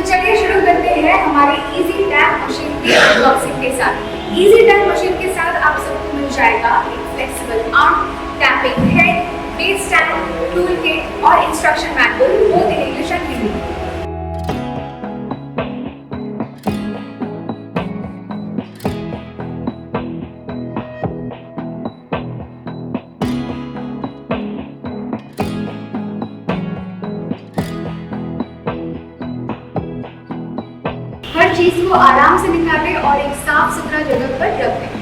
चलिए शुरू करते हैं हमारी EZTap मशीन की अनबॉक्सिंग के साथ। EZTap मशीन के साथ आप सबको मिल जाएगा एक flexible arm, tapping head, base stand, tool kit और instruction manual, both in English and Hindi. हर चीज को आराम से निकालें और एक साफ सुथरा जगह पर रख दें।